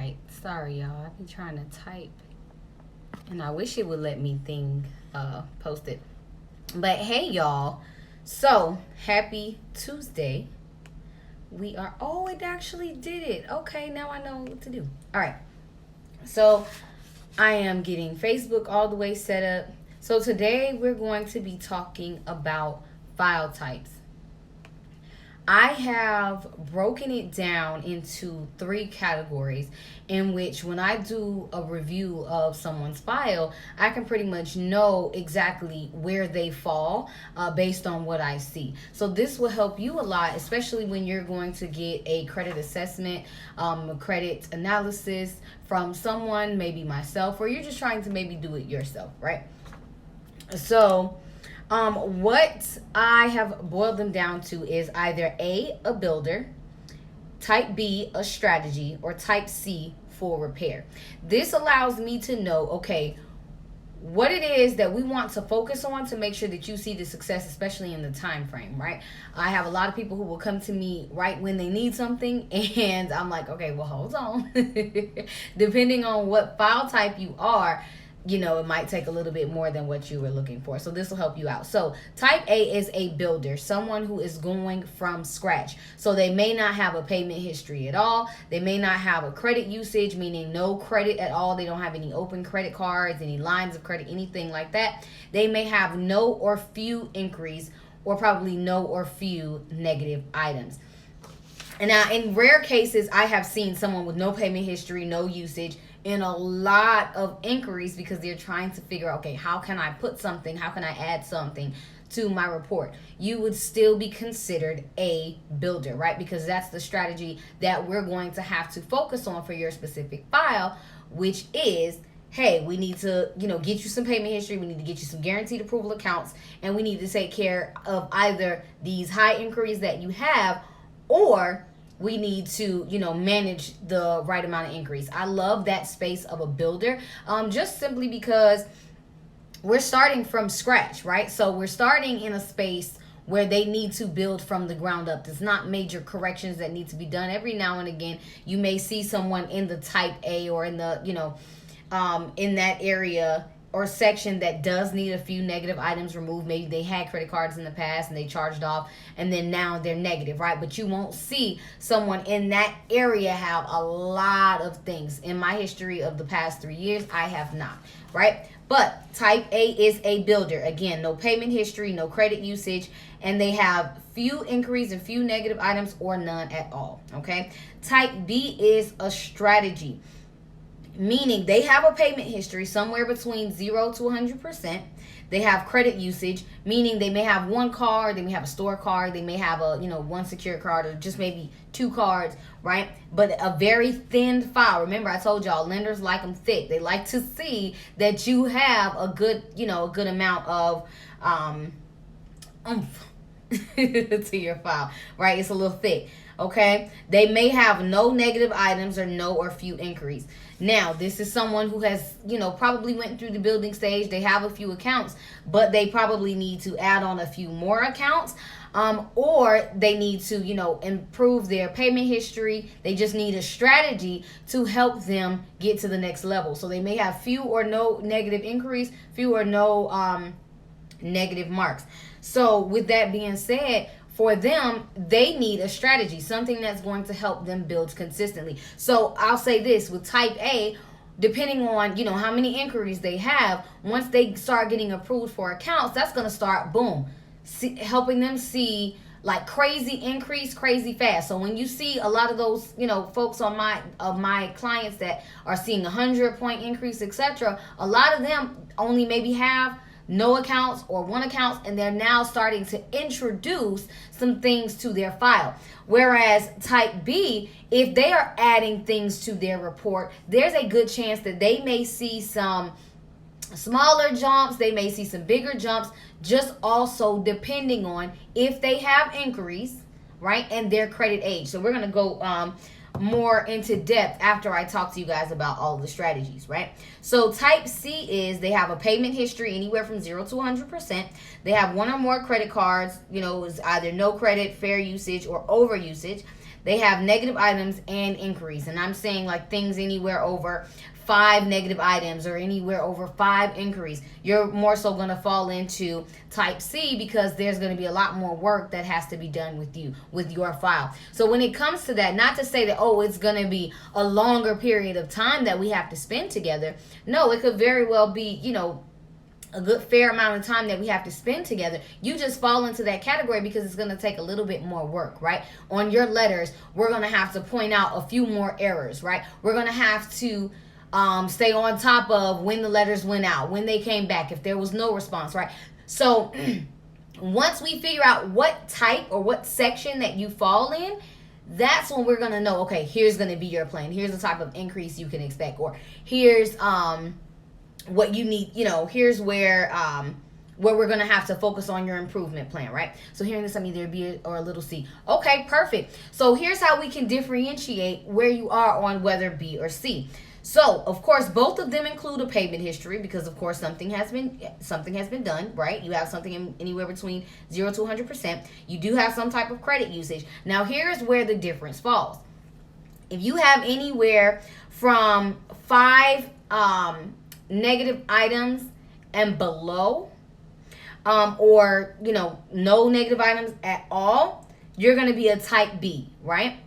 right. Sorry, y'all. I've been trying to type, and I wish it would let me post it. But hey, y'all. So happy Tuesday. We are. Oh, it actually did it. Okay, now I know what to do. All right. So I am getting Facebook all the way set up. So today we're going to be talking about file types. I have broken it down into three categories in which when I do a review of someone's file, I can pretty much know exactly where they fall based on what I see. So this will help you a lot, especially when you're going to get a credit assessment, a credit analysis from someone, maybe myself, or you're just trying to maybe do it yourself, right? So what I have boiled them down to is either a builder, type B, a strategy, or type C, for repair. This allows me to know, okay, what it is that we want to focus on to make sure that you see the success, especially in the time frame, right? I have a lot of people who will come to me right when they need something, and I'm like, okay, well, hold on. Depending on what file type you are, it might take a little bit more than what you were looking for. So this will help you out. So type A is a builder, someone who is going from scratch. So they may not have a payment history at all. They may not have a credit usage, meaning no credit at all. They don't have any open credit cards, any lines of credit, anything like that. They may have no or few inquiries, or probably no or few negative items. And now, in rare cases, I have seen someone with no payment history, no usage, in a lot of inquiries because they're trying to figure out, okay, how can I put something, how can I add something to my report? You would still be considered a builder, right? Because that's the strategy that we're going to have to focus on for your specific file, which is, hey, we need to, get you some payment history. We need to get you some guaranteed approval accounts, and we need to take care of either these high inquiries that you have, or we need to, manage the right amount of increase. I love that space of a builder, just simply because we're starting from scratch, right? So we're starting in a space where they need to build from the ground up. There's not major corrections that need to be done. Every now and again, you may see someone in the type A or in the, in that area or section that does need a few negative items removed. Maybe they had credit cards in the past and they charged off, and then now they're negative, right? But you won't see someone in that area have a lot of things. In my history of the past 3 years, I have not, right? But type A is a builder. Again, no payment history, no credit usage, and they have few inquiries and few negative items or none at all, okay? Type B is a strategy, meaning they have a payment history somewhere between 0 to 100%. They have credit usage, meaning they may have one card, they may have a store card, they may have a one secure card, or just maybe two cards, right? But a very thin file. Remember, I told y'all lenders like them thick. They like to see that you have a good amount of oomph to your file, right? It's a little thick. Okay, they may have no negative items or no or few inquiries. Now, this is someone who has, probably went through the building stage. They have a few accounts, but they probably need to add on a few more accounts, or they need to, improve their payment history. They just need a strategy to help them get to the next level. So they may have few or no negative inquiries, few or no negative marks. So with that being said, for them, they need a strategy, something that's going to help them build consistently. So I'll say this, with type A, depending on, how many inquiries they have, once they start getting approved for accounts, that's going to start, boom, helping them see like crazy increase, crazy fast. So when you see a lot of those, folks on my clients that are seeing 100-point increase, etc., a lot of them only maybe have no accounts or one account, and they're now starting to introduce some things to their file. Whereas type B, if they are adding things to their report, there's a good chance that they may see some smaller jumps, they may see some bigger jumps, just also depending on if they have inquiries, right, and their credit age. So we're going to go more into depth after I talk to you guys about all the strategies, right? So type C is they have a payment history anywhere from 0 to 100%. They have one or more credit cards, is either no credit, fair usage, or over usage. they have negative items and inquiries. And I'm saying like things anywhere over 5 negative items or anywhere over 5 inquiries. You're more so going to fall into type C because there's going to be a lot more work that has to be done with you, with your file. So when it comes to that, not to say that, oh, it's going to be a longer period of time that we have to spend together. No, it could very well be, you know, a good fair amount of time that we have to spend together. You just fall into that category because it's going to take a little bit more work, right? On your letters, we're going to have to point out a few more errors, right? We're going to have to stay on top of when the letters went out, when they came back, if there was no response, right? So once we figure out what type or what section that you fall in, that's when we're going to know, okay, here's going to be your plan. Here's the type of increase you can expect, or here's what you need, you know, here's where we're going to have to focus on your improvement plan, right? So here in this, I'm either a B or a little C. Okay, perfect. So here's how we can differentiate where you are on whether B or C. So, of course, both of them include a payment history because, of course, something has been done, right? You have something anywhere between 0 to 100%. You do have some type of credit usage. Now, here's where the difference falls. If you have anywhere from 5 negative items and below, or, you know, no negative items at all, you're going to be a type B, right?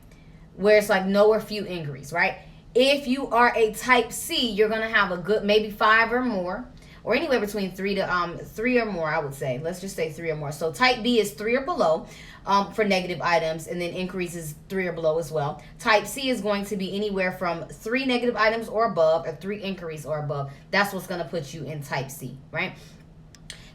Where it's like no or few inquiries, right? If you are a type C, you're going to have a good, maybe 5 or more, or anywhere between 3 or more, I would say. Let's just say 3 or more. So type B is 3 or below for negative items, and then inquiries is 3 or below as well. Type C is going to be anywhere from 3 negative items or above, or 3 inquiries or above. That's what's going to put you in type C, right?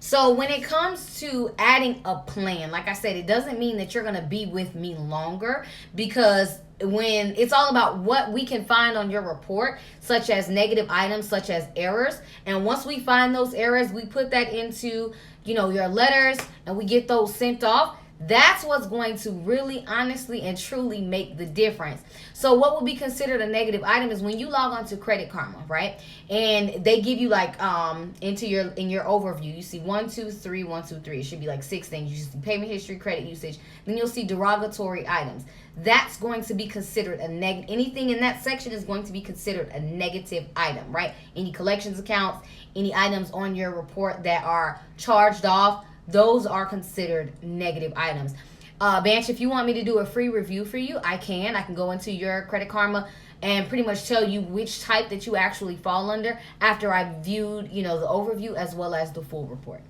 So when it comes to adding a plan, like I said, it doesn't mean that you're going to be with me longer, because when it's all about what we can find on your report, such as negative items, such as errors. And once we find those errors, we put that into, you know, your letters, and we get those sent off. That's what's going to really, honestly, and truly make the difference. So what would be considered a negative item is when you log on to Credit Karma, right? And they give you like in your overview, you see 1, 2, 3, 1, 2, 3. It should be like 6 things. You see payment history, credit usage. Then you'll see derogatory items. That's going to be considered a negative. Anything in that section is going to be considered a negative item, right? Any collections accounts, any items on your report that are charged off, those are considered negative items. Banch, if you want me to do a free review for you, I can. I can go into your Credit Karma and pretty much tell you which type that you actually fall under after I've viewed, you know, the overview as well as the full report.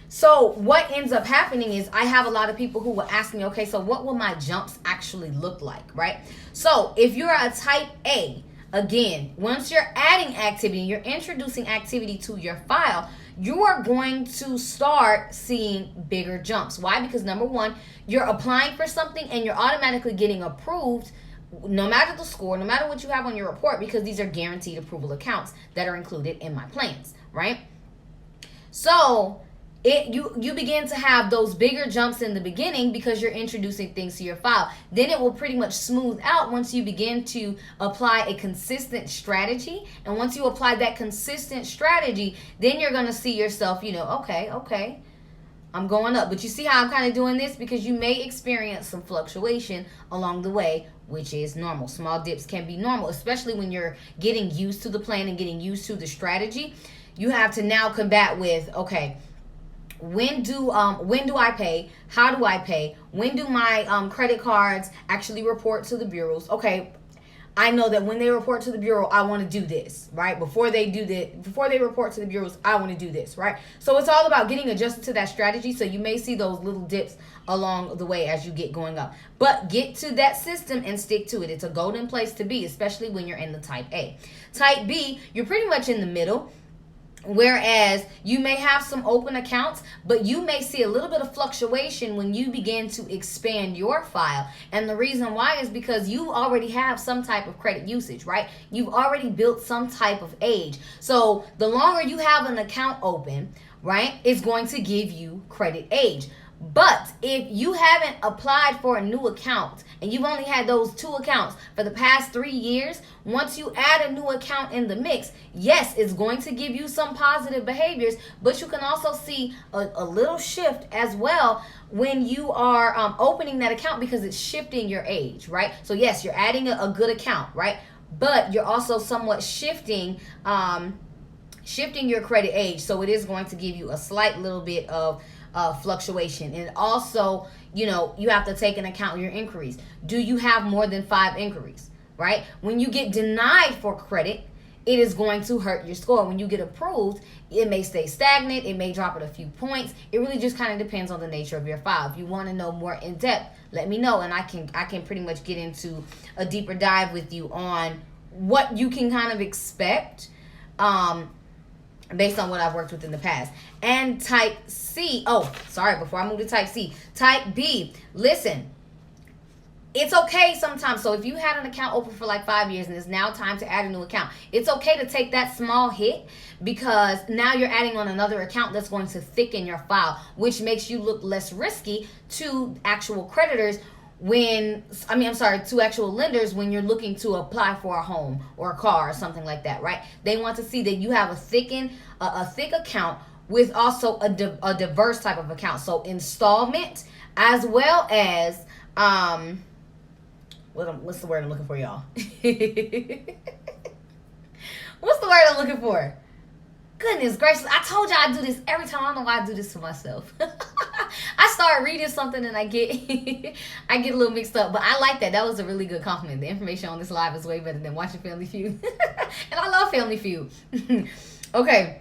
So what ends up happening is I have a lot of people who will ask me, okay, so what will my jumps actually look like, right? So if you're a type A, again, once you're adding activity, you're introducing activity to your file, you are going to start seeing bigger jumps. Why? Because number one, you're applying for something and you're automatically getting approved no matter the score, no matter what you have on your report, because these are guaranteed approval accounts that are included in my plans, right? So you begin to have those bigger jumps in the beginning because you're introducing things to your file. Then it will pretty much smooth out once you begin to apply a consistent strategy. And once you apply that consistent strategy, then you're going to see yourself, you know, okay, I'm going up. But you see how I'm kind of doing this? Because you may experience some fluctuation along the way, which is normal. Small dips can be normal, especially when you're getting used to the plan and getting used to the strategy. You have to now combat with, okay, when do I pay? How do I pay? When do my credit cards actually report to the bureaus? Okay, I know that when they report to the bureau, I want to do this, right? Before they report to the bureaus, I want to do this, right? So it's all about getting adjusted to that strategy. So you may see those little dips along the way as you get going up. But get to that system and stick to it. It's a golden place to be, especially when you're in the type A. Type B, you're pretty much in the middle. Whereas you may have some open accounts, but you may see a little bit of fluctuation when you begin to expand your file. And the reason why is because you already have some type of credit usage, right? You've already built some type of age. So the longer you have an account open, right, it's going to give you credit age. But if you haven't applied for a new account and you've only had those 2 accounts for the past 3 years, once you add a new account in the mix, yes, it's going to give you some positive behaviors, but you can also see a little shift as well when you are opening that account, because it's shifting your age, right? So yes, you're adding a good account, right? But you're also somewhat shifting your credit age. So it is going to give you a slight little bit of fluctuation. And also, you have to take into account your inquiries. Do you have more than 5 inquiries, right? When you get denied for credit, it is going to hurt your score. When you get approved, it may stay stagnant. It may drop at a few points. It really just kind of depends on the nature of your file. If you want to know more in depth, let me know, and I can pretty much get into a deeper dive with you on what you can kind of expect based on what I've worked with in the past. And type C. Oh, sorry, before I move to type C. Type B. Listen, it's okay sometimes. So if you had an account open for like 5 years and it's now time to add a new account, it's okay to take that small hit, because now you're adding on another account that's going to thicken your file, which makes you look less risky to actual creditors to actual lenders when you're looking to apply for a home or a car or something like that, right? They want to see that you have a thick account with also a diverse type of account. So installment, as well as what's the word I'm looking for, y'all? What's the word I'm looking for? Goodness gracious, I told y'all I do this every time. I don't know why I do this to myself. I start reading something and I get I get a little mixed up, but I like that. That was a really good compliment. The information on this live is way better than watching Family Feud. And I love Family Feud. Okay,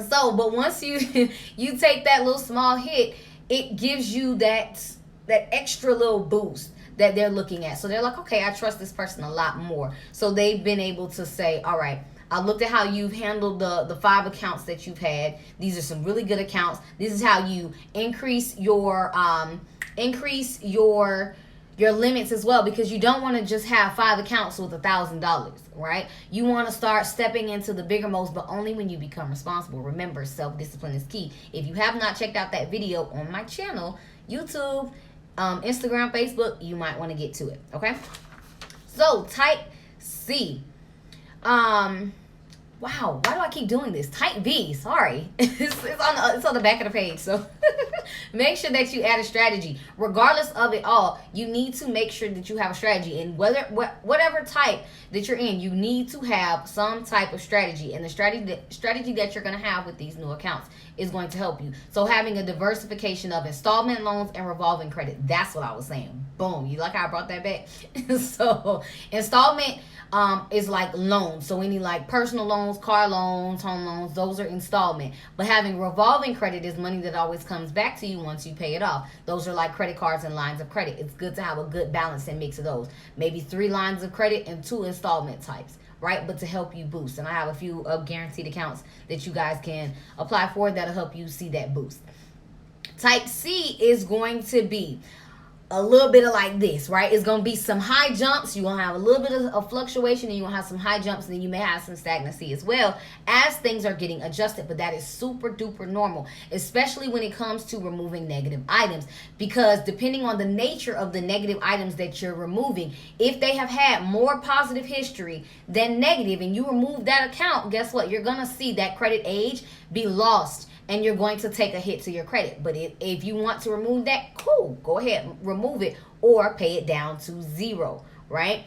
so but once you take that little small hit, it gives you that extra little boost that they're looking at. So they're like, okay, I trust this person a lot more. So they've been able to say, all right, I looked at how you've handled the 5 accounts that you've had. These are some really good accounts. This is how you increase your limits as well, because you don't want to just have 5 accounts with $1,000, right? You want to start stepping into the bigger most, but only when you become responsible. Remember, self-discipline is key. If you have not checked out that video on my channel, YouTube, Instagram, Facebook, you might want to get to it, okay? So type C. Wow, why do I keep doing this? Type B, sorry. it's on the back of the page. So make sure that you add a strategy. Regardless of it all, you need to make sure that you have a strategy. And whatever type that you're in, you need to have some type of strategy. And the strategy that you're going to have with these new accounts is going to help you. So having a diversification of installment loans and revolving credit. That's what I was saying. Boom. You like how I brought that back? So installment is like loans. So any like personal loans, car loans, home loans, those are installment. But having revolving credit is money that always comes back to you once you pay it off. Those are like credit cards and lines of credit. It's good to have a good balance and mix of those. Maybe 3 lines of credit and 2 installment types, right? But to help you boost. And I have a few guaranteed accounts that you guys can apply for that'll help you see that boost. Type C is going to be a little bit of like this, right? It's going to be some high jumps. You're going to have a little bit of a fluctuation, and you're going to have some high jumps, and then you may have some stagnancy as well as things are getting adjusted. But that is super duper normal, especially when it comes to removing negative items, because depending on the nature of the negative items that you're removing, if they have had more positive history than negative and you remove that account, guess what? You're going to see that credit age be lost, and you're going to take a hit to your credit. But if you want to remove that, cool, go ahead, remove it, or pay it down to 0, right?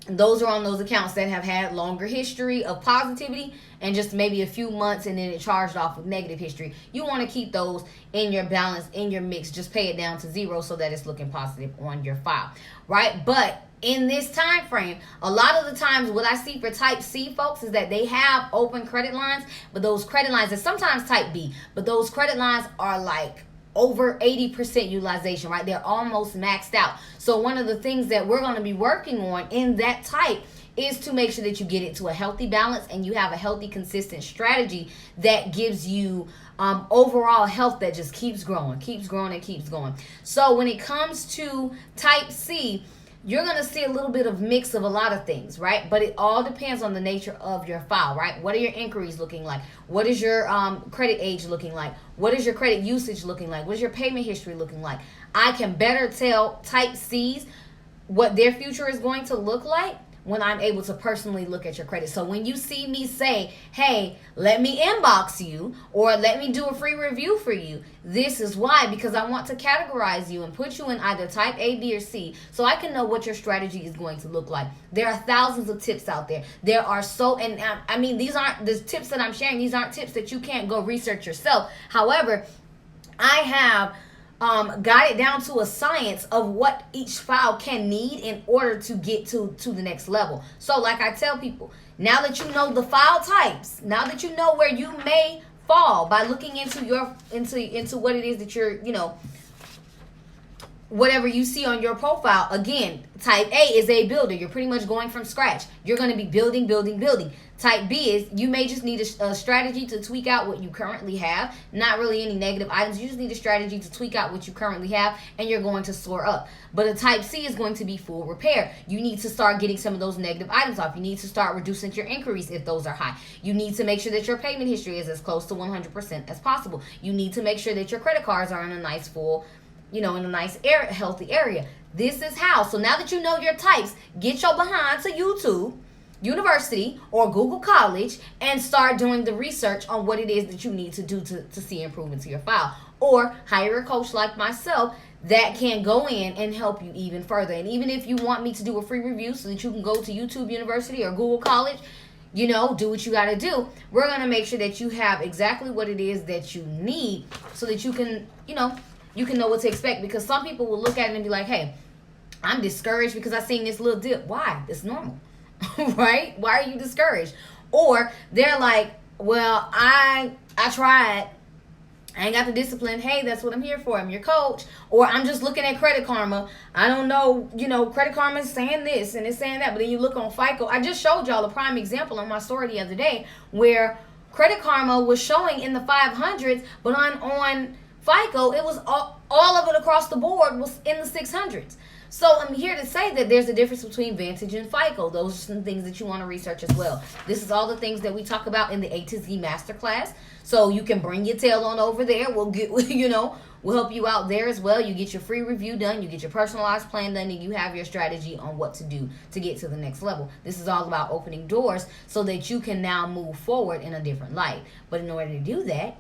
Those are on those accounts that have had longer history of positivity and just maybe a few months and then it charged off with negative history. You want to keep those in your balance, in your mix. Just pay it down to 0 so that it's looking positive on your file, right? But in this time frame, a lot of the times what I see for type C folks is that they have open credit lines, but those credit lines, and sometimes type B, but those credit lines are like over 80% utilization, right? They're almost maxed out. So one of the things that we're going to be working on in that type is to make sure that you get it to a healthy balance and you have a healthy, consistent strategy that gives you overall health that just keeps growing and keeps going. So when it comes to type C, you're going to see a little bit of mix of a lot of things, right? But it all depends on the nature of your file, right? What are your inquiries looking like? What is your credit age looking like? What is your credit usage looking like? What is your payment history looking like? I can better tell type C's what their future is going to look like when I'm able to personally look at your credit. So when you see me say, hey, let me inbox you or let me do a free review for you, this is why, because I want to categorize you and put you in either type A, B, or C so I can know what your strategy is going to look like. There are thousands of tips out there. There are and I mean, these aren't the tips that I'm sharing. These aren't tips that you can't go research yourself. However, I have got it down to a science of what each file can need in order to get to the next level. So like I tell people, now that you know the file types, now that you know where you may fall by looking into your into what it is that you're, whatever you see on your profile. Again, type A is a builder. You're pretty much going from scratch. You're going to be building, building, building. Type B is you may just need a strategy to tweak out what you currently have. Not really any negative items. You just need a strategy to tweak out what you currently have, and you're going to soar up. But a type C is going to be full repair. You need to start getting some of those negative items off. You need to start reducing your inquiries if those are high. You need to make sure that your payment history is as close to 100% as possible. You need to make sure that your credit cards are in a nice full, in a nice healthy area. This is how. So now that you know your types, get your behind to YouTube University or Google College and start doing the research on what it is that you need to do to see improvement to your file. Or hire a coach like myself that can go in and help you even further. And even if you want me to do a free review so that you can go to YouTube University or Google College, do what you got to do. We're going to make sure that you have exactly what it is that you need so that you can, you can know what to expect. Because some people will look at it and be like, hey, I'm discouraged because I seen this little dip. Why? It's normal. Right? Why are you discouraged? Or they're like, well, I tried. I ain't got the discipline. Hey, that's what I'm here for. I'm your coach. Or I'm just looking at Credit Karma. I don't know, Credit Karma is saying this and it's saying that. But then you look on FICO. I just showed y'all a prime example on my story the other day where Credit Karma was showing in the 500s, but on FICO, it was all of it across the board was in the 600s. So I'm here to say that there's a difference between Vantage and FICO. Those are some things that you want to research as well. This is all the things that we talk about in the A to Z Masterclass. So you can bring your tail on over there. We'll get, we'll help you out there as well. You get your free review done. You get your personalized plan done. And you have your strategy on what to do to get to the next level. This is all about opening doors so that you can now move forward in a different light. But in order to do that,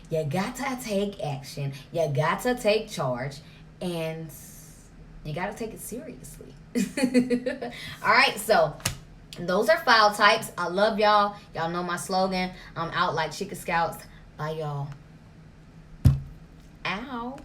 you got to take action. You got to take charge. And you got to take it seriously. All right, so those are file types. I love y'all. Y'all know my slogan. I'm out like Chicken Scouts. Bye, y'all. Ow.